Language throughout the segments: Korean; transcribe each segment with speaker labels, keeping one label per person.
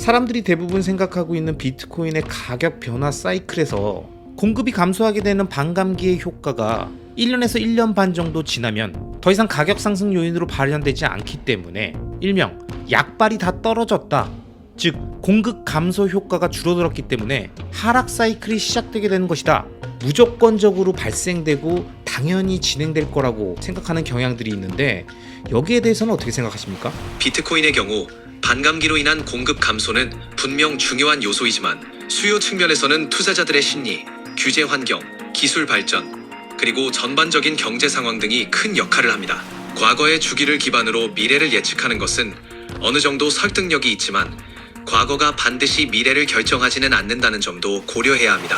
Speaker 1: 사람들이 대부분 생각하고 있는 비트코인의 가격 변화 사이클에서 공급이 감소하게 되는 반감기의 효과가 1년에서 1년 반 정도 지나면 더 이상 가격 상승 요인으로 발현되지 않기 때문에 일명 약발이 다 떨어졌다, 즉 공급 감소 효과가 줄어들었기 때문에 하락 사이클이 시작되게 되는 것이다, 무조건적으로 발생되고 당연히 진행될 거라고 생각하는 경향들이 있는데, 여기에 대해서는 어떻게 생각하십니까?
Speaker 2: 비트코인의 경우 반감기로 인한 공급 감소는 분명 중요한 요소이지만 수요 측면에서는 투자자들의 심리, 규제 환경, 기술 발전, 그리고 전반적인 경제 상황 등이 큰 역할을 합니다. 과거의 주기를 기반으로 미래를 예측하는 것은 어느 정도 설득력이 있지만 과거가 반드시 미래를 결정하지는 않는다는 점도 고려해야 합니다.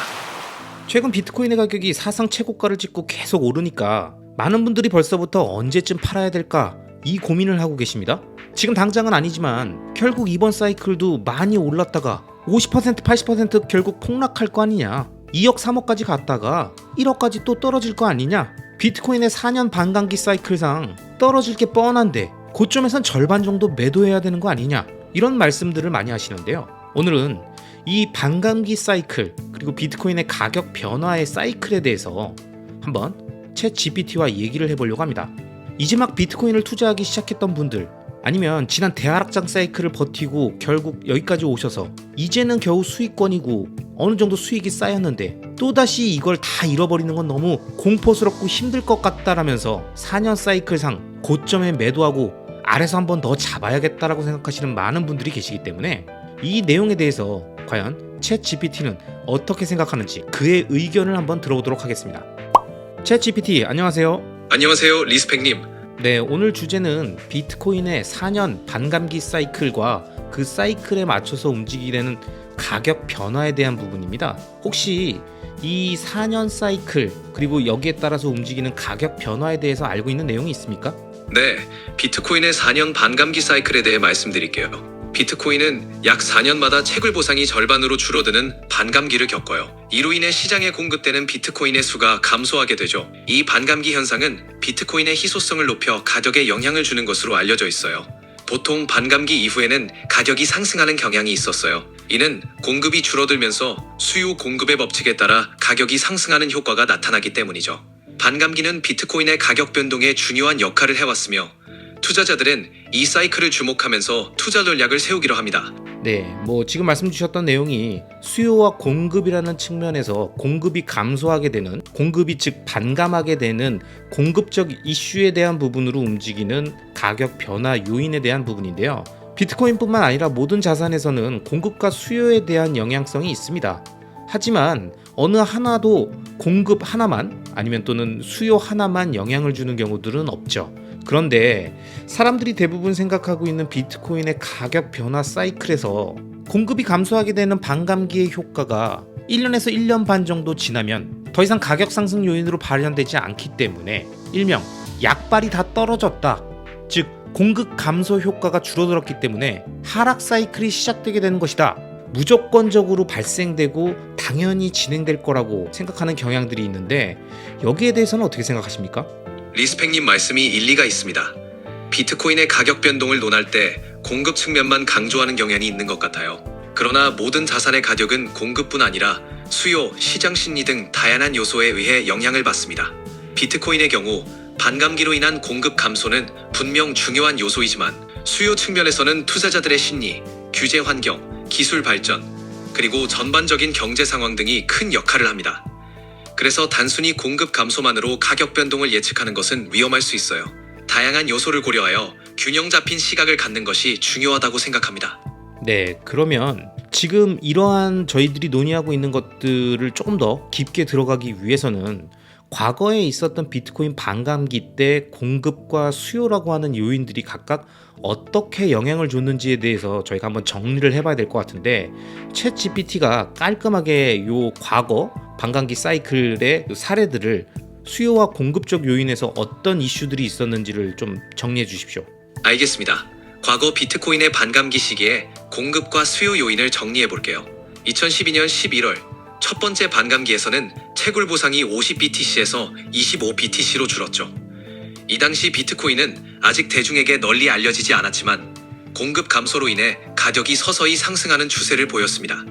Speaker 1: 최근 비트코인의 가격이 사상 최고가를 찍고 계속 오르니까 많은 분들이 벌써부터 언제쯤 팔아야 될까 이 고민을 하고 계십니다. 지금 당장은 아니지만 결국 이번 사이클도 많이 올랐다가 50% 80% 결국 폭락할 거 아니냐, 2억 3억까지 갔다가 1억까지 또 떨어질 거 아니냐, 비트코인의 4년 반감기 사이클상 떨어질 게 뻔한데 고점에선 절반 정도 매도해야 되는 거 아니냐, 이런 말씀들을 많이 하시는데요. 오늘은 이 반감기 사이클 그리고 비트코인의 가격 변화의 사이클에 대해서 한번 챗 GPT와 얘기를 해보려고 합니다. 이제 막 비트코인을 투자하기 시작했던 분들, 아니면 지난 대하락장 사이클을 버티고 결국 여기까지 오셔서 이제는 겨우 수익권이고 어느 정도 수익이 쌓였는데 또다시 이걸 다 잃어버리는 건 너무 공포스럽고 힘들 것 같다라면서 4년 사이클상 고점에 매도하고 아래서 한번 더 잡아야겠다라고 생각하시는 많은 분들이 계시기 때문에 이 내용에 대해서 과연 챗 GPT는 어떻게 생각하는지 그의 의견을 한번 들어보도록 하겠습니다. 챗 GPT 안녕하세요.
Speaker 2: 안녕하세요, 리스펙님.
Speaker 1: 네, 오늘 주제는 비트코인의 4년 반감기 사이클과 그 사이클에 맞춰서 움직이게 되는 가격 변화에 대한 부분입니다. 혹시 이 4년 사이클 그리고 여기에 따라서 움직이는 가격 변화에 대해서 알고 있는 내용이 있습니까?
Speaker 2: 네, 비트코인의 4년 반감기 사이클에 대해 말씀드릴게요. 비트코인은 약 4년마다 채굴 보상이 절반으로 줄어드는 반감기를 겪어요. 이로 인해 시장에 공급되는 비트코인의 수가 감소하게 되죠. 이 반감기 현상은 비트코인의 희소성을 높여 가격에 영향을 주는 것으로 알려져 있어요. 보통 반감기 이후에는 가격이 상승하는 경향이 있었어요. 이는 공급이 줄어들면서 수요 공급의 법칙에 따라 가격이 상승하는 효과가 나타나기 때문이죠. 반감기는 비트코인의 가격 변동에 중요한 역할을 해왔으며 투자자들은 이 사이클을 주목하면서 투자 전략을 세우기로 합니다.
Speaker 1: 네, 지금 말씀 주셨던 내용이 수요와 공급이라는 측면에서 공급이 감소하게 되는, 공급이 즉 반감하게 되는 공급적 이슈에 대한 부분으로 움직이는 가격 변화 요인에 대한 부분인데요. 비트코인뿐만 아니라 모든 자산에서는 공급과 수요에 대한 영향성이 있습니다. 하지만 어느 하나도 공급 하나만 아니면 또는 수요 하나만 영향을 주는 경우들은 없죠. 그런데 사람들이 대부분 생각하고 있는 비트코인의 가격 변화 사이클에서 공급이 감소하게 되는 반감기의 효과가 1년에서 1년 반 정도 지나면 더 이상 가격 상승 요인으로 발현되지 않기 때문에 일명 약발이 다 떨어졌다, 즉 공급 감소 효과가 줄어들었기 때문에 하락 사이클이 시작되게 되는 것이다, 무조건적으로 발생되고 당연히 진행될 거라고 생각하는 경향들이 있는데, 여기에 대해서는 어떻게 생각하십니까?
Speaker 2: 리스펙님 말씀이 일리가 있습니다. 비트코인의 가격 변동을 논할 때 공급 측면만 강조하는 경향이 있는 것 같아요. 그러나 모든 자산의 가격은 공급뿐 아니라 수요, 시장 심리 등 다양한 요소에 의해 영향을 받습니다. 비트코인의 경우 반감기로 인한 공급 감소는 분명 중요한 요소이지만 수요 측면에서는 투자자들의 심리, 규제 환경, 기술 발전, 그리고 전반적인 경제 상황 등이 큰 역할을 합니다. 그래서 단순히 공급 감소만으로 가격 변동을 예측하는 것은 위험할 수 있어요. 다양한 요소를 고려하여 균형 잡힌 시각을 갖는 것이 중요하다고 생각합니다.
Speaker 1: 네, 그러면 지금 이러한 저희들이 논의하고 있는 것들을 조금 더 깊게 들어가기 위해서는 과거에 있었던 비트코인 반감기 때 공급과 수요라고 하는 요인들이 각각 어떻게 영향을 줬는지에 대해서 저희가 한번 정리를 해봐야 될 것 같은데, 챗 GPT가 깔끔하게 요 과거 반감기 사이클의 사례들을 수요와 공급적 요인에서 어떤 이슈들이 있었는지를 좀 정리해 주십시오.
Speaker 2: 알겠습니다. 과거 비트코인의 반감기 시기에 공급과 수요 요인을 정리해 볼게요. 2012년 11월 첫 번째 반감기에서는 채굴 보상이 50BTC에서 25BTC로 줄었죠. 이 당시 비트코인은 아직 대중에게 널리 알려지지 않았지만 공급 감소로 인해 가격이 서서히 상승하는 추세를 보였습니다.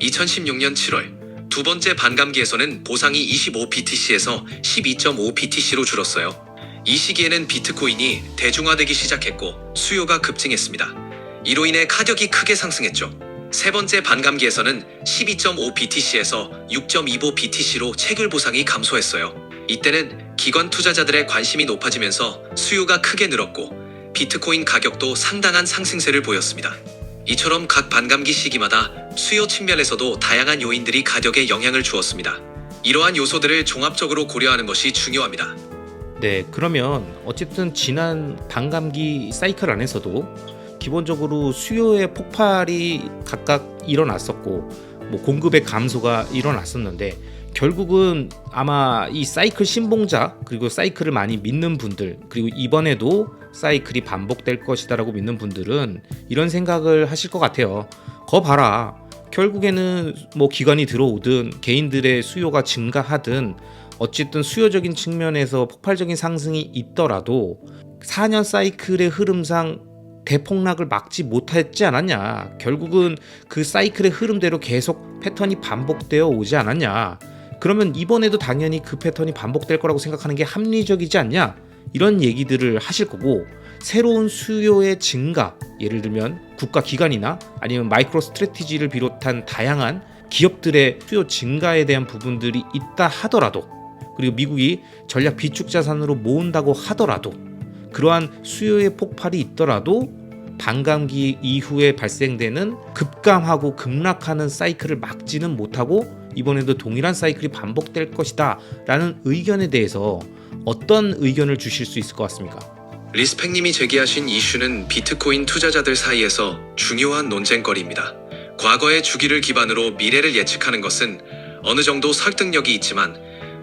Speaker 2: 2016년 7월 두 번째 반감기에서는 보상이 25BTC에서 12.5BTC로 줄었어요. 이 시기에는 비트코인이 대중화되기 시작했고 수요가 급증했습니다. 이로 인해 가격이 크게 상승했죠. 세 번째 반감기에서는 12.5BTC에서 6.25BTC로 채굴 보상이 감소했어요. 이때는 기관 투자자들의 관심이 높아지면서 수요가 크게 늘었고 비트코인 가격도 상당한 상승세를 보였습니다. 이처럼 각 반감기 시기마다 수요 측면에서도 다양한 요인들이 가격에 영향을 주었습니다. 이러한 요소들을 종합적으로 고려하는 것이 중요합니다.
Speaker 1: 네, 그러면 어쨌든 지난 반감기 사이클 안에서도 기본적으로 수요의 폭발이 각각 일어났었고 뭐 공급의 감소가 일어났었는데 결국은 아마 이 사이클 신봉자 그리고 사이클을 많이 믿는 분들 그리고 이번에도 사이클이 반복될 것이다라고 믿는 분들은 이런 생각을 하실 것 같아요. 거 봐라. 결국에는 뭐 기관이 들어오든 개인들의 수요가 증가하든 어쨌든 수요적인 측면에서 폭발적인 상승이 있더라도 4년 사이클의 흐름상 대폭락을 막지 못했지 않았냐. 결국은 그 사이클의 흐름대로 계속 패턴이 반복되어 오지 않았냐. 그러면 이번에도 당연히 그 패턴이 반복될 거라고 생각하는 게 합리적이지 않냐. 이런 얘기들을 하실 거고 새로운 수요의 증가, 예를 들면 국가기관이나 아니면 마이크로 스트래티지를 비롯한 다양한 기업들의 수요 증가에 대한 부분들이 있다 하더라도 그리고 미국이 전략 비축 자산으로 모은다고 하더라도 그러한 수요의 폭발이 있더라도 반감기 이후에 발생되는 급감하고 급락하는 사이클을 막지는 못하고 이번에도 동일한 사이클이 반복될 것이다 라는 의견에 대해서 어떤 의견을 주실 수 있을 것 같습니까?
Speaker 2: 리스펙님이 제기하신 이슈는 비트코인 투자자들 사이에서 중요한 논쟁거리입니다. 과거의 주기를 기반으로 미래를 예측하는 것은 어느 정도 설득력이 있지만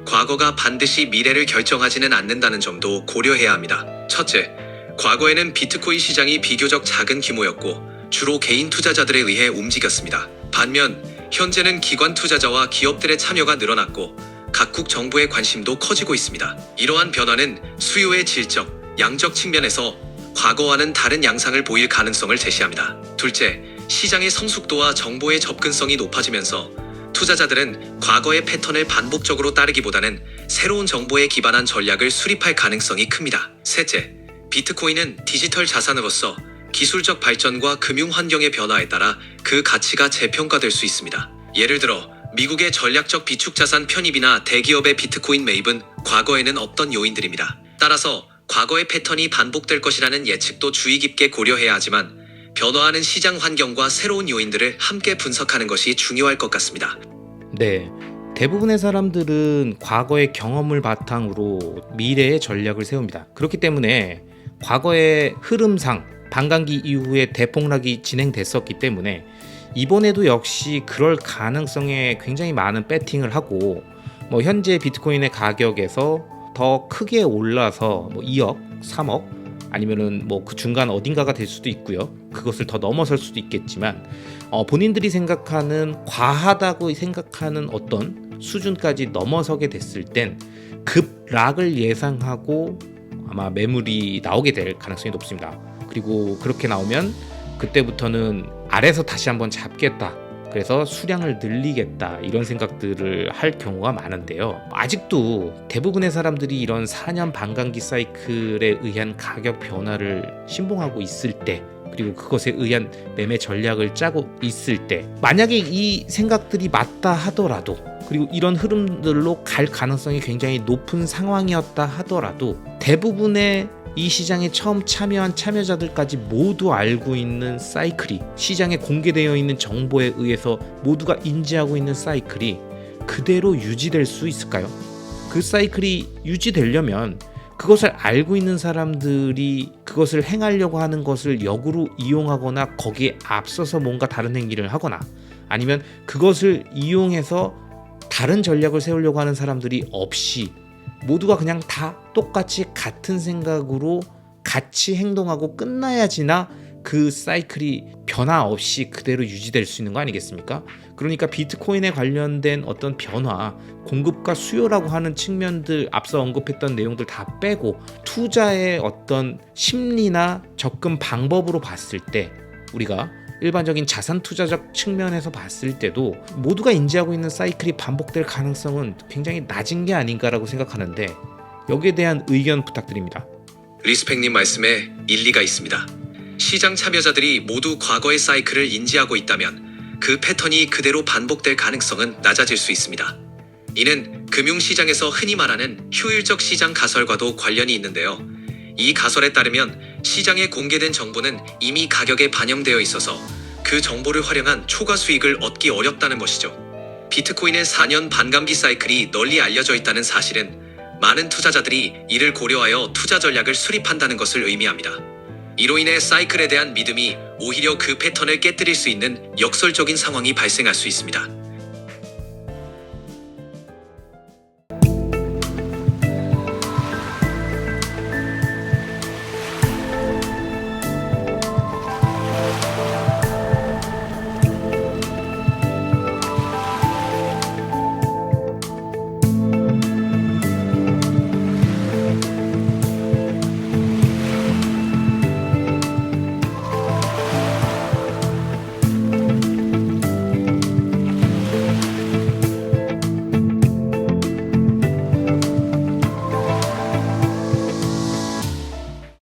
Speaker 2: 과거가 반드시 미래를 결정하지는 않는다는 점도 고려해야 합니다. 첫째, 과거에는 비트코인 시장이 비교적 작은 규모였고 주로 개인 투자자들에 의해 움직였습니다. 반면 현재는 기관 투자자와 기업들의 참여가 늘어났고 각국 정부의 관심도 커지고 있습니다. 이러한 변화는 수요의 질적, 양적 측면에서 과거와는 다른 양상을 보일 가능성을 제시합니다. 둘째, 시장의 성숙도와 정보의 접근성이 높아지면서 투자자들은 과거의 패턴을 반복적으로 따르기보다는 새로운 정보에 기반한 전략을 수립할 가능성이 큽니다. 셋째, 비트코인은 디지털 자산으로서 기술적 발전과 금융 환경의 변화에 따라 그 가치가 재평가될 수 있습니다. 예를 들어 미국의 전략적 비축 자산 편입이나 대기업의 비트코인 매입은 과거에는 없던 요인들입니다. 따라서 과거의 패턴이 반복될 것이라는 예측도 주의 깊게 고려해야 하지만 변화하는 시장 환경과 새로운 요인들을 함께 분석하는 것이 중요할 것 같습니다.
Speaker 1: 네, 대부분의 사람들은 과거의 경험을 바탕으로 미래의 전략을 세웁니다. 그렇기 때문에 과거의 흐름상 반감기 이후에 대폭락이 진행됐었기 때문에 이번에도 역시 그럴 가능성에 굉장히 많은 배팅을 하고 뭐 현재 비트코인의 가격에서 더 크게 올라서 뭐 2억, 3억 아니면은 뭐 그 중간 어딘가가 될 수도 있고요. 그것을 더 넘어설 수도 있겠지만 본인들이 생각하는 과하다고 생각하는 어떤 수준까지 넘어서게 됐을 땐 급락을 예상하고 아마 매물이 나오게 될 가능성이 높습니다. 그리고 그렇게 나오면 그때부터는 아래서 다시 한번 잡겠다. 그래서 수량을 늘리겠다 이런 생각들을 할 경우가 많은데요. 아직도 대부분의 사람들이 이런 4년 반감기 사이클에 의한 가격 변화를 신봉하고 있을 때 그리고 그것에 의한 매매 전략을 짜고 있을 때 만약에 이 생각들이 맞다 하더라도 그리고 이런 흐름들로 갈 가능성이 굉장히 높은 상황이었다 하더라도 대부분의 이 시장에 처음 참여한 참여자들까지 모두 알고 있는 사이클이 시장에 공개되어 있는 정보에 의해서 모두가 인지하고 있는 사이클이 그대로 유지될 수 있을까요? 그 사이클이 유지되려면 그것을 알고 있는 사람들이 그것을 행하려고 하는 것을 역으로 이용하거나 거기에 앞서서 뭔가 다른 행위를 하거나 아니면 그것을 이용해서 다른 전략을 세우려고 하는 사람들이 없이 모두가 그냥 다 똑같이 같은 생각으로 같이 행동하고 끝나야지나 그 사이클이 변화 없이 그대로 유지될 수 있는 거 아니겠습니까? 그러니까 비트코인에 관련된 어떤 변화, 공급과 수요라고 하는 측면들 앞서 언급했던 내용들 다 빼고 투자의 어떤 심리나 접근 방법으로 봤을 때 우리가 일반적인 자산 투자적 측면에서 봤을 때도 모두가 인지하고 있는 사이클이 반복될 가능성은 굉장히 낮은 게 아닌가라고 생각하는데 여기에 대한 의견 부탁드립니다.
Speaker 2: 리스펙님 말씀에 일리가 있습니다. 시장 참여자들이 모두 과거의 사이클을 인지하고 있다면 그 패턴이 그대로 반복될 가능성은 낮아질 수 있습니다. 이는 금융시장에서 흔히 말하는 효율적 시장 가설과도 관련이 있는데요. 이 가설에 따르면 시장에 공개된 정보는 이미 가격에 반영되어 있어서 그 정보를 활용한 초과 수익을 얻기 어렵다는 것이죠. 비트코인의 4년 반감기 사이클이 널리 알려져 있다는 사실은 많은 투자자들이 이를 고려하여 투자 전략을 수립한다는 것을 의미합니다. 이로 인해 사이클에 대한 믿음이 오히려 그 패턴을 깨뜨릴 수 있는 역설적인 상황이 발생할 수 있습니다.